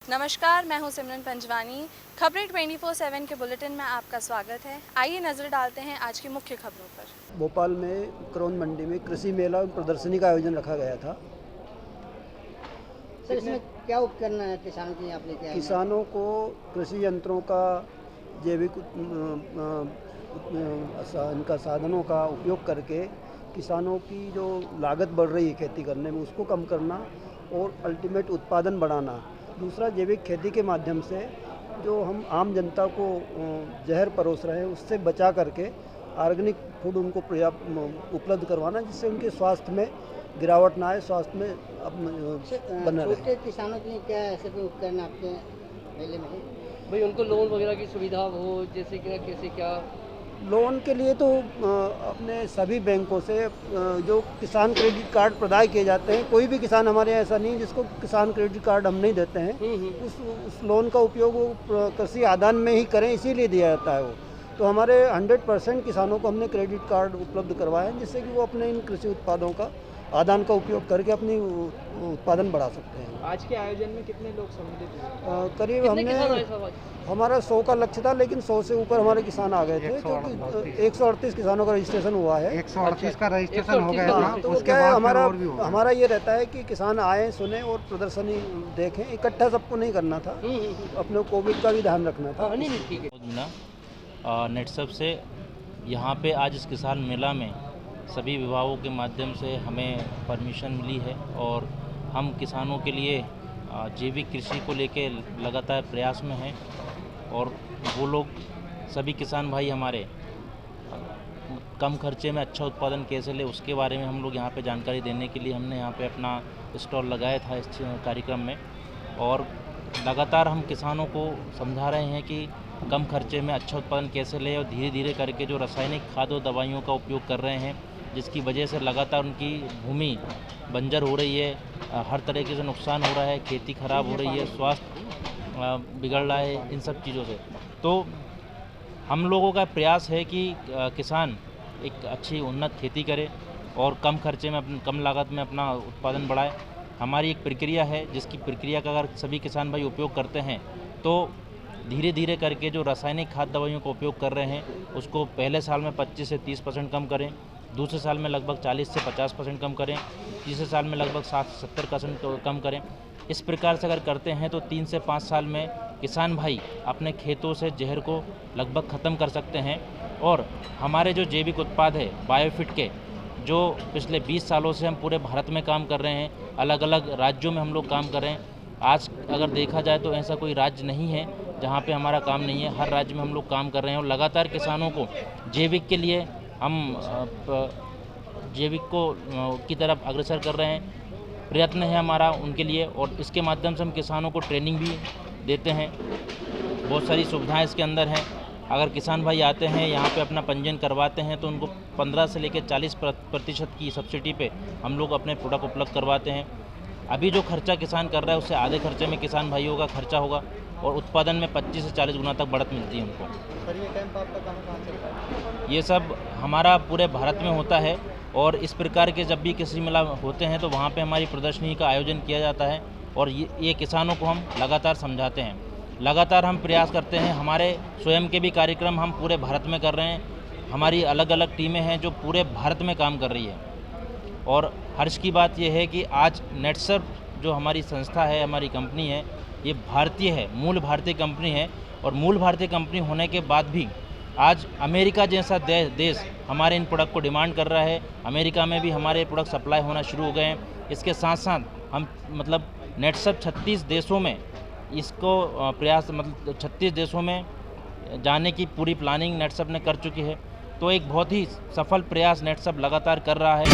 नमस्कार, मैं हूं सिमरन पंजवानी। खबरें 24/7 के बुलेटिन में आपका स्वागत है। आइए नज़र डालते हैं आज की मुख्य खबरों पर। भोपाल में करौंद मंडी में कृषि मेला और प्रदर्शनी का आयोजन रखा गया था। सर, इसमें क्या उपकरण किसानों के लिए आप लेके आए हैं? किसानों को कृषि यंत्रों का, जैविक इनका साधनों का उपयोग करके किसानों की जो लागत बढ़ रही है खेती करने में, उसको कम करना और अल्टीमेट उत्पादन बढ़ाना। दूसरा, जैविक खेती के माध्यम से जो हम आम जनता को जहर परोस रहे हैं, उससे बचा करके ऑर्गेनिक फूड उनको पर्याप्त उपलब्ध करवाना, जिससे उनके स्वास्थ्य में गिरावट ना आए, स्वास्थ्य में बना रहे। छोटे किसानों के लिए क्या ऐसे कोई उपकरण आपके मेले में है? भाई उनको लोन वगैरह की सुविधा हो, जैसे कि कैसे क्या? लोन के लिए तो अपने सभी बैंकों से जो किसान क्रेडिट कार्ड प्रदान किए जाते हैं, कोई भी किसान हमारे यहाँ ऐसा नहीं जिसको किसान क्रेडिट कार्ड हम नहीं देते हैं। उस लोन का उपयोग वो कृषि आदान में ही करें, इसीलिए दिया जाता है वो। तो हमारे 100% किसानों को हमने क्रेडिट कार्ड उपलब्ध करवाए हैं, जिससे कि वो अपने इन कृषि उत्पादों का आदान का उपयोग करके अपनी उत्पादन बढ़ा सकते हैं। आज के आयोजन में कितने लोग सम्मिलित हुए? करीब हमारा 100 का लक्ष्य था, लेकिन 100 से ऊपर हमारे किसान आ गए थे, क्योंकि 138 किसानों का रजिस्ट्रेशन हुआ है। 138 का रजिस्ट्रेशन हो गया था। तो उसके क्या है, बाद हमारा ये रहता है कि किसान आए, सुने और प्रदर्शनी देखें। इकट्ठा सबको नहीं करना था, अपने कोविड का भी ध्यान रखना था। नेटसप से यहाँ पे आज इस किसान मेला में सभी विभागों के माध्यम से हमें परमिशन मिली है और हम किसानों के लिए जैविक कृषि को लेके लगातार प्रयास में हैं। और वो लोग सभी किसान भाई हमारे कम खर्चे में अच्छा उत्पादन कैसे ले, उसके बारे में हम लोग यहाँ पे जानकारी देने के लिए हमने यहाँ पे अपना स्टॉल लगाया था इस कार्यक्रम में। और लगातार हम किसानों को समझा रहे हैं कि कम खर्चे में अच्छा उत्पादन कैसे ले, और धीरे धीरे करके जो रासायनिक खाद और दवाइयों का उपयोग कर रहे हैं, जिसकी वजह से लगातार उनकी भूमि बंजर हो रही है, हर तरीके से नुकसान हो रहा है, खेती खराब हो रही है, स्वास्थ्य बिगड़ रहा है, इन सब चीज़ों से। तो हम लोगों का प्रयास है कि किसान एक अच्छी उन्नत खेती करे और कम खर्चे में कम लागत में अपना उत्पादन बढ़ाए। हमारी एक प्रक्रिया है, जिसकी प्रक्रिया का अगर सभी किसान भाई उपयोग करते हैं तो धीरे धीरे करके जो रासायनिक खाद दवाइयों का उपयोग कर रहे हैं, उसको पहले साल में 25 से 30% कम करें, दूसरे साल में लगभग 40 से 50% कम करें, तीसरे साल में लगभग 60 से 70% कम करें। इस प्रकार से अगर करते हैं तो 3 से 5 साल में किसान भाई अपने खेतों से जहर को लगभग ख़त्म कर सकते हैं। और हमारे जो जैविक उत्पाद है बायोफिट के, जो पिछले 20 सालों से हम पूरे भारत में काम कर रहे हैं, अलग अलग राज्यों में हम लोग काम कर रहे हैं। आज अगर देखा जाए तो ऐसा कोई राज्य नहीं है जहाँ पे हमारा काम नहीं है, हर राज्य में हम लोग काम कर रहे हैं। और लगातार किसानों को जैविक के लिए हम जैविक को की तरफ अग्रसर कर रहे हैं, प्रयत्न है हमारा उनके लिए। और इसके माध्यम से हम किसानों को ट्रेनिंग भी देते हैं, बहुत सारी सुविधाएं इसके अंदर हैं। अगर किसान भाई आते हैं यहाँ पे अपना पंजीयन करवाते हैं तो उनको 15 से लेकर 40% की सब्सिडी पे हम लोग अपने प्रोडक्ट उपलब्ध करवाते हैं। अभी जो खर्चा किसान कर रहा है उससे आधे खर्चे में किसान भाइयों का खर्चा होगा और उत्पादन में 25 से 40 गुना तक बढ़त मिलती है उनको। सर, ये कैंप आपका कहाँ चलता है? ये सब हमारा पूरे भारत में होता है और इस प्रकार के जब भी किसी मेला होते हैं तो वहाँ पे हमारी प्रदर्शनी का आयोजन किया जाता है और ये किसानों को हम लगातार समझाते हैं। लगातार हम प्रयास करते हैं, हमारे स्वयं के भी कार्यक्रम हम पूरे भारत में कर रहे हैं। हमारी अलग अलग टीमें हैं जो पूरे भारत में काम कर रही है। और हर्ष की बात यह है कि आज नेटसप जो हमारी संस्था है, हमारी कंपनी है, ये भारतीय है, मूल भारतीय कंपनी है। और मूल भारतीय कंपनी होने के बाद भी आज अमेरिका जैसा देश हमारे इन प्रोडक्ट को डिमांड कर रहा है। अमेरिका में भी हमारे प्रोडक्ट सप्लाई होना शुरू हो गए हैं। इसके साथ साथ हम नेटसप 36 देशों में इसको प्रयास 36 देशों में जाने की पूरी प्लानिंग नेटसप ने कर चुकी है। तो एक बहुत ही सफल प्रयास नेटसप लगातार कर रहा है।